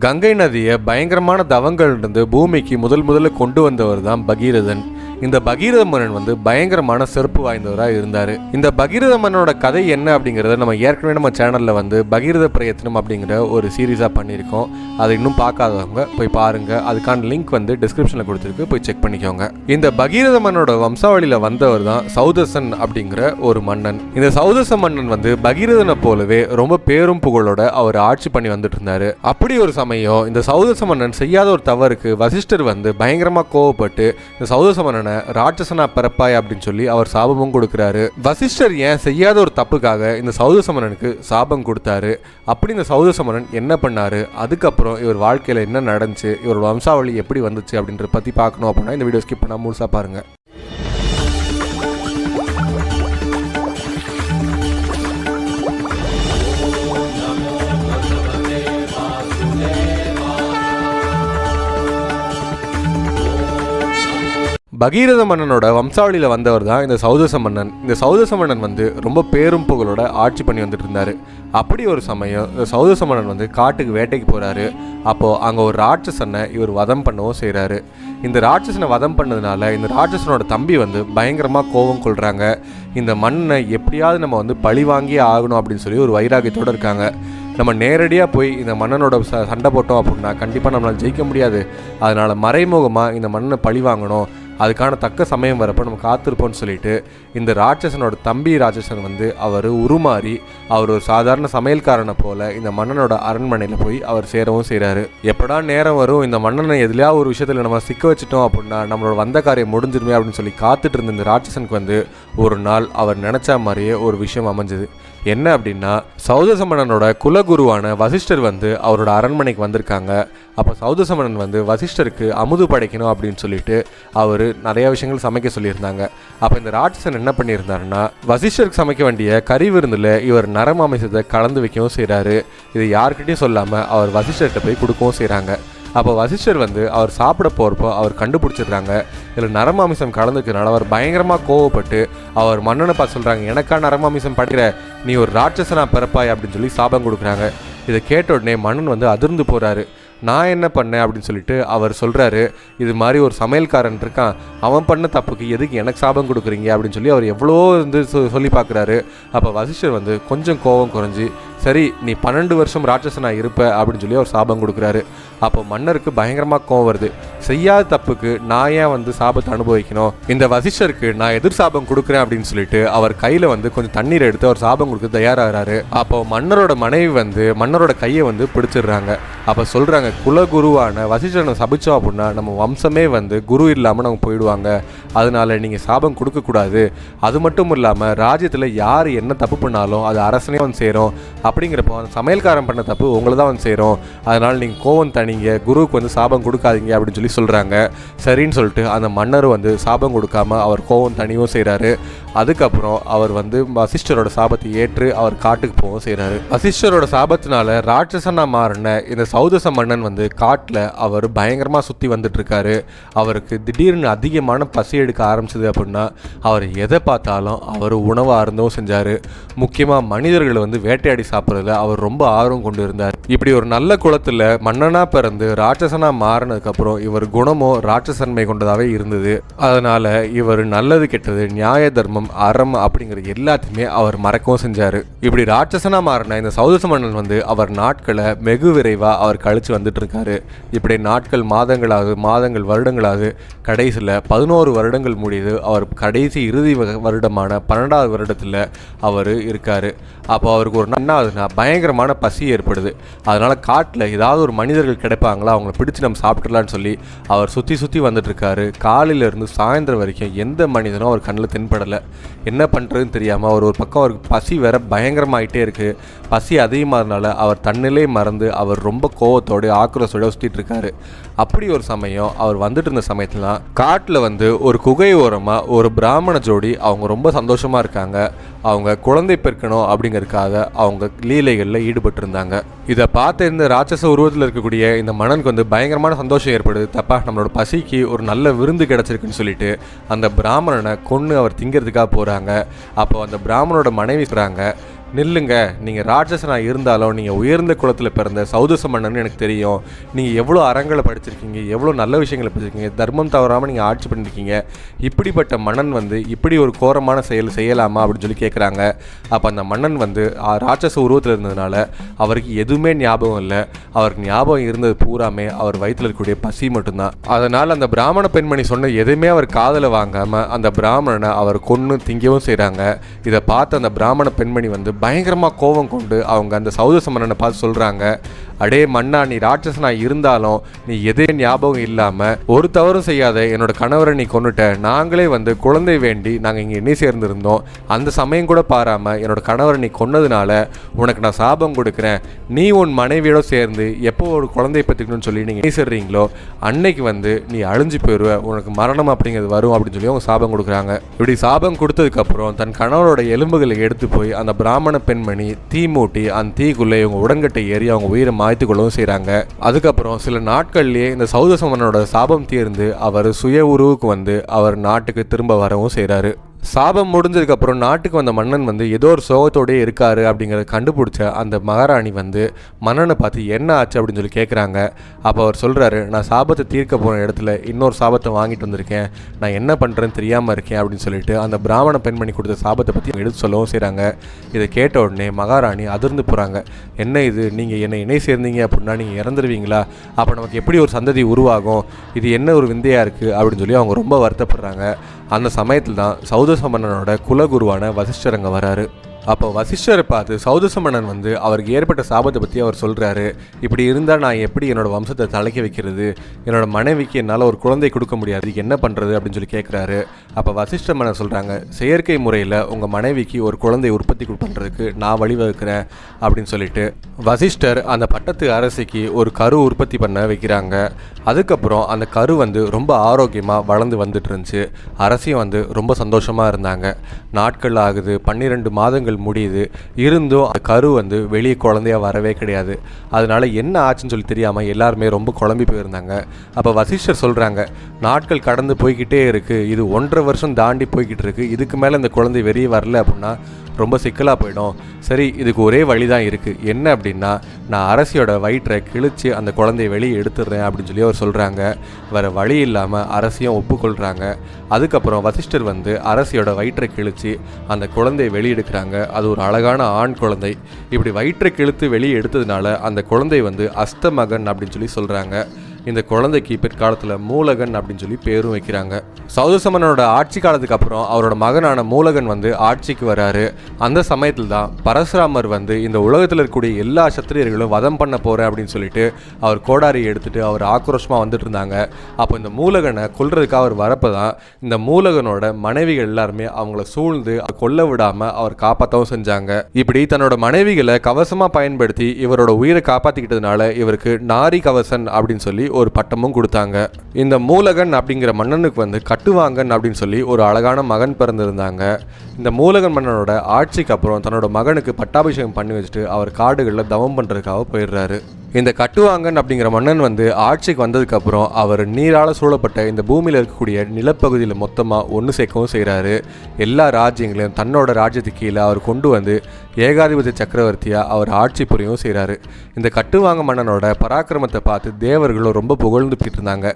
கங்கை நதியை பயங்கரமான தவங்கள்லேருந்து பூமிக்கு முதல்ல கொண்டு வந்தவர் தான் பகீரதன். இந்த பகீரத மன்னன் பயங்கரமான சிறப்பு வாய்ந்தவராக இருந்தார். இந்த பகீரத மன்னனோட கதை என்ன அப்படிங்கிறத நம்ம ஏற்கனவே நம்ம சேனலில் பகீரத பிரயத்னம் அப்படிங்கிற ஒரு சீரீஸாக பண்ணியிருக்கோம். அதை இன்னும் பார்க்காதவங்க போய் பாருங்கள். அதுக்கான லிங்க் டிஸ்கிரிப்ஷனில் கொடுத்துருக்கு, போய் செக் பண்ணிக்கோங்க. இந்த பகீரத மன்னனோட வம்சாவளியில் வந்தவர் தான் சௌதசன் அப்படிங்கிற ஒரு மன்னன். இந்த சௌதச மன்னன் பகீரதனை போலவே ரொம்ப பேரும் புகழோட அவர் ஆட்சி பண்ணி வந்துட்டு இருந்தாரு. அப்படி ஒரு சமயம் இந்த சௌதச மன்னன் செய்யாத ஒரு தவறுக்கு வசிஷ்டர் பயங்கரமாக கோவப்பட்டு இந்த சௌதச மன்னன் ராட்சசனா பிறப்பாய் அப்படின்னு சொல்லி அவர் சாபமும் கொடுக்கிறாரு. வசிஷ்டர் ஏன் செய்யாத ஒரு தப்புக்காக இந்த சௌதச மன்னனுக்கு சாபம் கொடுத்தாரு. அப்படி இந்த சௌதச மன்னன் என்ன பண்ணாரு, அதுக்கப்புறம் இவர் வாழ்க்கையில என்ன நடந்துச்சு, இவரோட வம்சாவளி எப்படி வந்துச்சு அப்படின்றத பத்தி பார்க்கணும் அப்படின்னா இந்த வீடியோ ஸ்கிப் பண்ணாம முழுசா பாருங்க. பகீரத மன்னனோட வம்சாவளியில் வந்தவர் தான் இந்த சௌதச மன்னன். இந்த சௌதச மன்னன் ரொம்ப பேரும் புகழோட ஆட்சி பண்ணி வந்துட்டு இருந்தாரு. அப்படி ஒரு சமயம் இந்த சௌதச மன்னன் காட்டுக்கு வேட்டைக்கு போறாரு. அப்போ அங்கே ஒரு ராட்சசனை இவர் வதம் பண்ணவும் செய்கிறாரு. இந்த ராட்சசனை வதம் பண்ணதுனால இந்த ராட்சசனோட தம்பி பயங்கரமாக கோபம் கொள்றாங்க. இந்த மண்ணை எப்படியாவது நம்ம பழி வாங்கியே ஆகணும் அப்படின்னு சொல்லி ஒரு வைராகியத்தோடு இருக்காங்க. நம்ம நேரடியாக போய் இந்த மன்னனோட சண்டை போட்டோம் அப்படின்னா கண்டிப்பாக நம்மளால் ஜெயிக்க முடியாது. அதனால் மறைமுகமாக இந்த மண்ணை பழி வாங்கணும், அதுக்கான தக்க சமயம் வரப்போ நம்ம காத்திருப்போம்னு சொல்லிட்டு இந்த ராட்சசனோட தம்பி ராட்சசன் அவர் உருமாறி அவர் ஒரு சாதாரண சமையல்காரனை போல இந்த மன்னனோட அரண்மனையில் போய் அவர் சேரவும் செய்கிறாரு. எப்படா நேரம் வரும், இந்த மன்னனை எதுலையா ஒரு விஷயத்தில் நம்ம சிக்க வச்சுட்டோம் அப்படின்னா நம்மளோட வந்த காரியம் முடிஞ்சிருமே அப்படின்னு சொல்லி காத்துட்டு இருந்த இந்த ராட்சசனுக்கு ஒரு நாள் அவர் நினச்ச மாதிரியே ஒரு விஷயம் அமைஞ்சது. என்ன அப்படின்னா, சௌதச மன்னனோட குலகுருவான வசிஷ்டர் அவரோட அரண்மனைக்கு வந்திருக்காங்க. அப்போ சௌதச மன்னன் வசிஷ்டருக்கு அமுது படைக்கணும் அப்படின்னு சொல்லிட்டு அவர் நிறைய விஷயங்கள் சமைக்க சொல்லியிருந்தாங்க. அப்போ இந்த ராட்சசன் என்ன பண்ணியிருந்தாருன்னா, வசிஷ்டருக்கு சமைக்க வேண்டிய கறி விருந்தில் இவர் நரமாமிசத்தை கலந்து வைக்கவும் செய்கிறாரு. இது யார்கிட்டையும் சொல்லாமல் அவர் வசிஷ்டர்கிட்ட போய் கொடுக்கவும் செய்கிறாங்க. அப்போ வசிஷ்டர் அவர் சாப்பிட போகிறப்போ அவர் கண்டுபிடிச்சிடுறாங்க இதில் நரமாமிசம் கலந்துக்கிறனால அவர் பயங்கரமாக கோவப்பட்டு அவர் மன்னனை பார்த்து சொல்கிறாங்க, எனக்கா நரமாமிசம் படுகிற, நீ ஒரு ராட்சசனா பிறப்பாய் அப்படின்னு சொல்லி சாபம் கொடுக்குறாங்க. இதை கேட்ட உடனே மன்னன் அதிர்ந்து போகிறாரு. நான் என்ன பண்ணேன் அப்படின்னு சொல்லிட்டு அவர் சொல்கிறாரு, இது மாதிரி ஒரு சமையல்காரன் இருக்கான், அவன் பண்ண தப்புக்கு எதுக்கு எனக்கு சாபம் கொடுக்குறீங்க அப்படின்னு சொல்லி அவர் எவ்வளோ சொல்லி பார்க்குறாரு. அப்போ வசிஷ்டர் கொஞ்சம் கோபம் குறைஞ்சி, சரி நீ 12 வருஷம் ராட்சசனா இருப்ப அப்படின்னு சொல்லி அவர் சாபம் கொடுக்குறாரு. அப்போ மன்னருக்கு பயங்கரமாக கோவம் வருது. செய்யாத தப்புக்கு நான் ஏன் சாபத்தை அனுபவிக்கணும், இந்த வசிஷ்டருக்கு நான் எதிர் சாபம் கொடுக்குறேன் அப்படின்னு சொல்லிட்டு அவர் கையில் கொஞ்சம் தண்ணீர் எடுத்து அவர் சாபம் கொடுக்க தயாராகிறாரு. அப்போ மன்னரோட மனைவி மன்னரோட கையை பிடிச்சிடுறாங்க. அப்போ சொல்கிறாங்க, குலகுருவான வசிஷ்டனை சபிச்சோம் அப்படின்னா நம்ம வம்சமே குரு இல்லாமல் நம்ம போயிடுவாங்க, அதனால நீங்கள் சாபம் கொடுக்கக்கூடாது. அது மட்டும் இல்லாமல் ராஜ்யத்தில் யார் என்ன தப்பு பண்ணாலும் அது அரசனே சேரும், அப்படிங்கிறப்போ அந்த சமையல்காரன் பண்ண தப்பு உங்களை தான் சேரும், அதனால் நீங்கள் கோவம் தனிங்க, குருவுக்கு சாபம் கொடுக்காதீங்க அப்படின்னு சொல்லி சொல்கிறாங்க. சரின்னு சொல்லிட்டு அந்த மன்னர் சாபம் கொடுக்காம அவர் கோவம் தனியும் செய்கிறாரு. அதுக்கப்புறம் அவர் வசிஷ்டரோட சாபத்தை ஏற்று அவர் காட்டுக்கு போகவும் செய்கிறாரு. வசிஷ்டரோட சாபத்தினால ராட்சசனா மாறின இந்த சௌதச மன்னன் காட்டில் அவர் பயங்கரமாக சுற்றி வந்துட்டு இருக்காரு. அவருக்கு திடீர்னு அதிகமான பசி எடுக்க ஆரம்பிச்சது அப்படின்னா அவர் எதை பார்த்தாலும் அவர் உணவு அருந்தவும் செஞ்சார். முக்கியமாக மனிதர்களை வேட்டையாடி சாப்பிட்றதுல அவர் ரொம்ப ஆர்வம் கொண்டு இருந்தார். இப்படி ஒரு நல்ல குலத்தில் மன்னனா பிறந்து ராட்சசனா மாறினதுக்கப்புறம் இவர் குணமும் ராட்சசன்மை கொண்டதாகவே இருந்தது. அதனால இவர் நல்லது கெட்டது நியாய தர்மம் அறம் அப்படிங்கிற எல்லாத்தையுமே அவர் மறக்கவும் செஞ்சார். இப்படி ராட்சசனா மாறின இந்த சௌதச மன்னன் அவர் நாட்களை வெகு விரைவாக அவர் கழிச்சு வந்துட்டு இருக்காரு. இப்படி நாட்கள் மாதங்கள் வருடங்களாக கடைசியில் 11 வருடங்கள் முடியுது. அவர் கடைசி இறுதி வருடமான 12வது வருடத்தில் அவர் இருக்காரு. அப்போ அவருக்கு ஒரு என்ன ஆகுதுன்னா பயங்கரமான பசி ஏற்படுது. அதனால் காட்டில் ஏதாவது ஒரு மனிதர்கள் கிடைப்பாங்களா, அவங்கள பிடிச்சி நம்ம சாப்பிட்றலான்னு சொல்லி அவர் சுற்றி வந்துட்டு இருக்காரு. காலையிலேருந்து சாயந்தரம் வரைக்கும் எந்த மனிதனும் அவர் கண்ணில் தென்படலை. என்ன பண்ணுறதுன்னு தெரியாமல் அவர் ஒரு பக்கம் அவருக்கு பசி வேற பயங்கரமாகிட்டே இருக்குது. பசி அதிகமாகறதுனால அவர் தன்னிலே மறந்து அவர் ரொம்ப கோவத்தோடு ஆக்ரோஷோடு சுற்றிட்டு இருக்காரு. அப்படி ஒரு சமயம் அவர் வந்துட்டு இருந்த சமயத்துல காட்டில் ஒரு குகை ஓரமாக ஒரு பிராமண ஜோடி அவங்க ரொம்ப சந்தோஷமாக இருக்காங்க. அவங்க குழந்தை பெருக்கணும் அப்படிங்கிறதுக்காக அவங்க லீலைகளில் ஈடுபட்டு இருந்தாங்க. இதை பார்த்த இந்த ராட்சச உருவத்தில் இருக்கக்கூடிய இந்த மன்னனுக்கு பயங்கரமான சந்தோஷம் ஏற்படுது. தப்பா நம்மளோட பசிக்கு ஒரு நல்ல விருந்து கிடச்சிருக்குன்னு சொல்லிட்டு அந்த பிராமணனை கொன்று அவர் திங்கிறதுக்காக போகிறாங்க. அப்போ அந்த பிராமணோட மனைவி சொல்கிறாங்க, நில்லுங்க, நீங்கள் ராட்சசனாக இருந்தாலும் நீங்கள் உயர்ந்த குலத்தில் பிறந்த சௌதச மன்னன் எனக்கு தெரியும். நீங்கள் எவ்வளோ அறங்களை படிச்சிருக்கீங்க, எவ்வளோ நல்ல விஷயங்களை படிச்சிருக்கீங்க, தர்மம் தவறாமல் நீங்கள் ஆட்சி பண்ணியிருக்கீங்க. இப்படிப்பட்ட மன்னன் வந்து இப்படி ஒரு கோரமான செயல் செய்யலாமா அப்படின்னு சொல்லி கேட்குறாங்க. அப்போ அந்த மன்னன் வந்து ராட்சச உருவத்தில் இருந்ததுனால அவருக்கு எதுவுமே ஞாபகம் இல்லை. அவருக்கு ஞாபகம் இருந்தது பூராமே அவர் வயிற்றில் இருக்கக்கூடிய பசி மட்டும்தான். அதனால் அந்த பிராமண பெண்மணி சொன்ன எதுவுமே அவர் காதில் வாங்காமல் அந்த பிராமணனை அவர் கொன்று திங்கவும் செய்கிறாங்க. இதை பார்த்து அந்த பிராமண பெண்மணி வந்து பயங்கரமாக கோபம் கொண்டு அவங்க அந்த சௌதச மன்னனை பார்த்து சொல்கிறாங்க, அடே மன்னா, நீ ராட்சசனாக இருந்தாலும் நீ எதே ஞாபகம் இல்லாமல் ஒரு தவறும் செய்யாத என்னோட கணவரை நீ கொன்னுட்ட. நாங்களே வந்து குழந்தை வேண்டி நாங்கள் இங்கே எண்ணி சேர்ந்துருந்தோம். அந்த சமயம் கூட பாராமல் என்னோட கணவரை நீ கொன்னதுனால உனக்கு நான் சாபம் கொடுக்குறேன். நீ உன் மனைவியோட சேர்ந்து எப்போ ஒரு குழந்தையை பற்றிக்கணும்னு சொல்லி நீங்கள் எண்ணி சேர்றீங்களோ அன்னைக்கு வந்து நீ அழிஞ்சு போயிடுவ, உனக்கு மரணம் அப்படிங்கிறது வரும் அப்படின்னு சொல்லி அவங்க சாபம் கொடுக்குறாங்க. இப்படி சாபம் கொடுத்ததுக்கப்புறம் தன் கணவரோட எலும்புகளை எடுத்து போய் அந்த பிராமண பெண்மணி தீ மூட்டி அந்த தீக்குள்ளே இவங்க உடன்கட்டை ஏறி அவங்க உயிரை மாய்த்து கொள்ளவும் செய்கிறாங்க. அதுக்கப்புறம் சில நாட்கள்லேயே இந்த சௌதச மன்னனோட சாபம் தீர்ந்து அவர் சுய உருவுக்கு வந்து அவர் நாட்டுக்கு திரும்ப வரவும் செய்கிறாரு. சாபம் முடிஞ்சதுக்கப்புறம் நாட்டுக்கு வந்த மன்னன் வந்து ஏதோ ஒரு சோகத்தோடய இருக்காரு அப்படிங்கிறத கண்டுபிடிச்ச அந்த மகாராணி வந்து மன்னனை பார்த்து என்ன ஆச்சு அப்படின்னு சொல்லி கேட்குறாங்க. அப்போ அவர் சொல்கிறாரு, நான் சாபத்தை தீர்க்க போன இடத்துல இன்னொரு சாபத்தை வாங்கிட்டு வந்திருக்கேன், நான் என்ன பண்ணுறேன்னு தெரியாமல் இருக்கேன் அப்படின்னு சொல்லிட்டு அந்த பிராமண பெண்மணி கொடுத்த சாபத்தை பற்றி எடுத்து சொல்லவும் செய்கிறாங்க. இதை கேட்ட உடனே மகாராணி அதிர்ந்து போகிறாங்க. என்ன இது, நீங்கள் என்னை இணை சேர்ந்தீங்க அப்படின்னா நீங்கள் இறந்துருவீங்களா? அப்போ நமக்கு எப்படி ஒரு சந்ததி உருவாகும்? இது என்ன ஒரு விந்தையாக இருக்குது அப்படின்னு சொல்லி அவங்க ரொம்ப வருத்தப்படுறாங்க. அந்த சமயத்தில் தான் சௌதச மன்னனோட குலகுருவான வசிஷ்டர் அங்கே வராரு. அப்போ வசிஷ்டரை பார்த்து சௌதச மன்னன் வந்து அவருக்கு ஏற்பட்ட சாபத்தை பற்றி அவர் சொல்கிறாரு. இப்படி இருந்தால் நான் எப்படி என்னோடய வம்சத்தை தலைக்க வைக்கிறது? என்னோடய மனைவிக்கு என்னால் ஒரு குழந்தை கொடுக்க முடியாது, இதுக்கு என்ன பண்ணுறது அப்படின்னு சொல்லி கேட்குறாரு. அப்போ வசிஷ்ட மன்னன் சொல்கிறாங்க, செயற்கை முறையில் உங்கள் மனைவிக்கு ஒரு குழந்தை உற்பத்தி பண்ணுறதுக்கு நான் வழிவகுக்கிறேன் அப்படின்னு சொல்லிட்டு வசிஷ்டர் அந்த பட்டத்து அரசிக்கு ஒரு கரு உற்பத்தி பண்ண வைக்கிறாங்க. அதுக்கப்புறம் அந்த கரு வந்து ரொம்ப ஆரோக்கியமாக வளர்ந்து வந்துட்டு இருந்துச்சு. அரசியும் வந்து ரொம்ப சந்தோஷமாக இருந்தாங்க. நாட்கள் ஆகுது, 12 மாதங்கள் முடியுது. இருந்தும் அந்த கரு வந்து வெளியே குழந்தையா வரவே கிடையாது. அதனால என்ன ஆச்சுன்னு சொல்லி தெரியாமல் எல்லாருமே ரொம்ப குழம்பி போயிருந்தாங்க. அப்போ வசிஷ்டர் சொல்கிறாங்க, நாட்கள் கடந்து போய்கிட்டே இருக்குது, இது 1.5 வருஷம் தாண்டி போய்கிட்டு இருக்குது, இதுக்கு மேலே இந்த குழந்தை வெளியே வரல அப்படின்னா ரொம்ப சிக்கலாக போயிடும். சரி, இதுக்கு ஒரே வழி தான் இருக்குது. என்ன அப்படின்னா, நான் அரசியோட வயிற்றை கிழிச்சு அந்த குழந்தைய வெளியே எடுத்துடுறேன் அப்படின்னு சொல்லி அவர் சொல்கிறாங்க. வேறு வழி இல்லாமல் அரசியும் ஒப்புக்கொள்கிறாங்க. அதுக்கப்புறம் வசிஷ்டர் வந்து அரசியோட வயிற்றை கிழிச்சு அந்த குழந்தையை வெளியெடுக்கிறாங்க. அது ஒரு அழகான ஆண் குழந்தை. இப்படி வயிற்றை கிழித்து வெளியே எடுத்ததுனால அந்த குழந்தை வந்து அஸ்தமகன் அப்படின்னு சொல்லி சொல்கிறாங்க. இந்த குழந்தைக்கு பிற்காலத்தில் மூலகன் அப்படின்னு சொல்லி பேரும் வைக்கிறாங்க. சௌதச மன்னனோட ஆட்சி காலத்துக்கு அப்புறம் அவரோட மகனான மூலகன் வந்து ஆட்சிக்கு வராரு. அந்த சமயத்தில் தான் பரசுராமர் வந்து இந்த உலகத்தில் இருக்கக்கூடிய எல்லா சத்திரியர்களும் வதம் பண்ண போகிறேன் அப்படின்னு சொல்லிட்டு அவர் கோடாரியை எடுத்துகிட்டு அவர் ஆக்ரோஷமாக வந்துட்டு இருந்தாங்க. அப்போ இந்த மூலகனை கொல்றதுக்காக அவர் வரப்போ தான் இந்த மூலகனோட மனைவிகள் எல்லாருமே அவங்கள சூழ்ந்து கொல்ல விடாமல் அவர் காப்பாற்றவும் செஞ்சாங்க. இப்படி தன்னோட மனைவிகளை கவசமாக பயன்படுத்தி இவரோட உயிரை காப்பாற்றிக்கிட்டதுனால இவருக்கு நாரி கவசன் அப்படின்னு சொல்லி ஒரு பட்டமும் கொடுத்தாங்க. இந்த மூலகன் அப்படிங்கிற மன்னனுக்கு வந்து கட்டுவாங்கன் அப்படின்னு சொல்லி ஒரு அழகான மகன் பிறந்திருந்தாங்க. இந்த மூலகன் மன்னனோட ஆட்சிக்கு அப்புறம் தன்னோட மகனுக்கு பட்டாபிஷேகம் பண்ணி வச்சுட்டு அவர் காடுகளில் தவம் பண்ணுறதுக்காக போயிடுறாரு. இந்த கட்டுவாங்கன் அப்படிங்கிற மன்னன் வந்து ஆட்சிக்கு வந்ததுக்கப்புறம் அவர் நீரால் சூழப்பட்ட இந்த பூமியில் இருக்கக்கூடிய நிலப்பகுதியில் மொத்தமாக ஒன்று சேர்க்கவும் செய்கிறாரு. எல்லா ராஜ்யங்களையும் தன்னோட ராஜ்யத்துக்கு கீழே அவர் கொண்டு வந்து ஏகாதிபதி சக்கரவர்த்தியாக அவர் ஆட்சி புரியவும் செய்கிறாரு. இந்த கட்டுவாங்க மன்னனோட பராக்கிரமத்தை பார்த்து தேவர்களும் ரொம்ப புகழ்ந்து போயிட்டு இருந்தாங்க.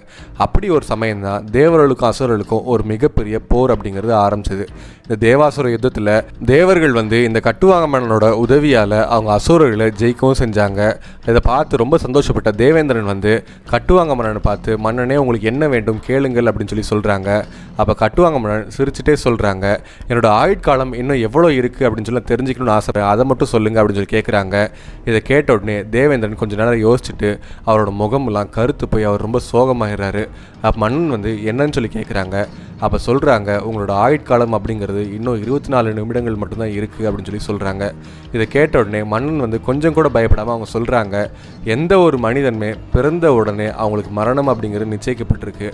அப்படி ஒரு சமயம் தான் தேவர்களுக்கும் அசுரர்களுக்கும் ஒரு மிகப்பெரிய போர் அப்படிங்கிறது ஆரம்பிச்சது. இந்த தேவாசுர யுத்தத்தில் தேவர்கள் வந்து இந்த கட்டுவாங்க மன்னனோட உதவியால் அவங்க அசுரர்களை ஜெயிக்கவும் செஞ்சாங்க. இதை பார்த்து ரொம்ப சந்தோஷப்பட்ட தேவேந்திரன் வந்து கட்டுவாங்க மன்னனை பார்த்து, மன்னனே உங்களுக்கு என்ன வேண்டும் கேளுங்கள் அப்படின்னு சொல்லி சொல்கிறாங்க. அப்போ கட்டுவாங்க மன்னன் சிரிச்சுட்டே சொல்கிறாங்க, என்னோட ஆயுட்காலம் இன்னும் எவ்வளோ இருக்குது அப்படின்னு சொல்லி தெரிஞ்சுக்கணும்னு ஆசை, அதை மட்டும் சொல்லுங்கள் அப்படின்னு சொல்லி கேட்குறாங்க. இதை கேட்ட உடனே தேவேந்திரன் கொஞ்சம் நேரம் யோசிச்சுட்டு அவரோட முகமெல்லாம் கருத்து போய் அவர் ரொம்ப சோகமாகிறாரு. அப்போ மன்னன் வந்து என்னன்னு சொல்லி கேட்குறாங்க. அப்போ சொல்கிறாங்க, உங்களோட ஆயுட்காலம் அப்படிங்கிறது இன்னும் 24 நிமிடங்கள் மட்டும்தான் இருக்குது அப்படின்னு சொல்லி சொல்கிறாங்க. இதை கேட்ட உடனே மன்னன் வந்து கொஞ்சம் கூட பயப்படாமல் அவங்க சொல்கிறாங்க, எந்த ஒரு மனிதனுமே பிறந்த உடனே அவங்களுக்கு மரணம் அப்படிங்கிறது நிச்சயிக்கப்பட்டிருக்கு.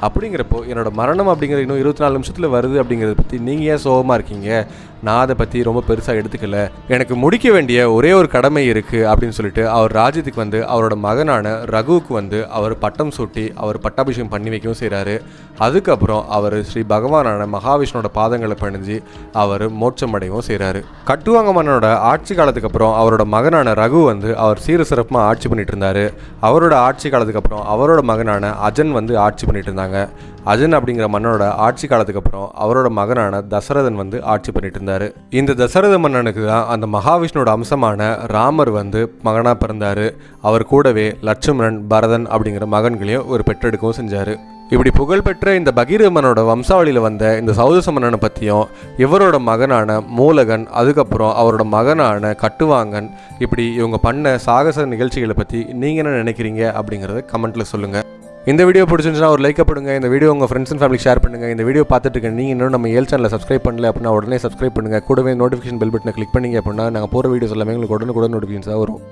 அப்படிங்கிறப்போ என்னோட மரணம் அப்படிங்கிறது இன்னும் 24 நிமிஷத்தில் வருது அப்படிங்கிறத பற்றி நீங்கள் ஏன் சோகமாக இருக்கீங்க? நான் அதை பற்றி ரொம்ப பெருசாக எடுத்துக்கல, எனக்கு முடிக்க வேண்டிய ஒரே ஒரு கடமை இருக்குது அப்படின்னு சொல்லிட்டு அவர் ராஜ்யத்துக்கு வந்து அவரோட மகனான ரகுவுக்கு வந்து அவர் பட்டம் சூட்டி அவர் பட்டாபிஷேகம் பண்ணி வைக்கவும் செய்கிறாரு. அதுக்கப்புறம் அவர் ஸ்ரீ பகவானான மகாவிஷ்ணுவோட பாதங்களை பணிஞ்சு அவர் மோட்சம் அடையவும் செய்கிறாரு. கட்டுவாங்க மன்னனோட ஆட்சி காலத்துக்கு அப்புறம் அவரோட மகனான ரகு வந்து அவர் சீர சிறப்புமாக ஆட்சி பண்ணிட்டு இருந்தார். அவரோட ஆட்சி காலத்துக்கு அப்புறம் அவரோட மகனான அஜன் வந்து ஆட்சி பண்ணிட்டு இருந்தாங்க. அஜன் அப்படிங்கிற மன்னனோட ஆட்சி காலத்துக்கு அப்புறம் அவரோட மகனான தசரதன் வந்து ஆட்சி பண்ணிட்டு இருந்தார். இந்த தசரத மன்னனுக்கு தான் அந்த மகாவிஷ்ணுவோட அம்சமான ராமர் வந்து மகனாக பிறந்தார். அவர் கூடவே லட்சுமணன், பரதன் அப்படிங்கிற மகன்களையும் ஒரு பெற்றெடுக்கவும் செஞ்சார். இப்படி புகழ்பெற்ற இந்த பகீரமனோட வம்சாவளியில் வந்த இந்த சௌதச மன்னனை பற்றியும் இவரோட மகனான மூலகன், அதுக்கப்புறம் அவரோட மகனான கட்டுவாங்கன், இப்படி இவங்க பண்ண சாகச நிகழ்ச்சிகளை பற்றி நீங்கள் என்ன நினைக்கிறீங்க அப்படிங்கிறத கமெண்ட்டில் சொல்லுங்கள். இந்த வீடியோ பிடிச்சிருந்துச்சுன்னா ஒரு லைக் பண்ணுங்கள். இந்த வீடியோ உங்கள் ஃப்ரெண்ட்ஸ் அண்ட் ஃபேமிலி ஷேர் பண்ணுங்கள். இந்த வீடியோ பார்த்துட்டு இருக்க நீங்கள் இன்னும் நம்ம ஏல் சேனலை சப்ஸ்கிரைப் பண்ணல அப்படின்னா உடனே சப்ஸ்கிரைப் பண்ணுங்கள். கூடவே நோட்டிஃபிகேஷன் பெல் பட்டனை கிளிக் பண்ணிங்க அப்படின்னா நாங்கள் போகிற வீடியோஸ் எல்லாமே உங்களுக்கு உடனே நோட்டிஃபிகேஷன்ஸாக வரும்.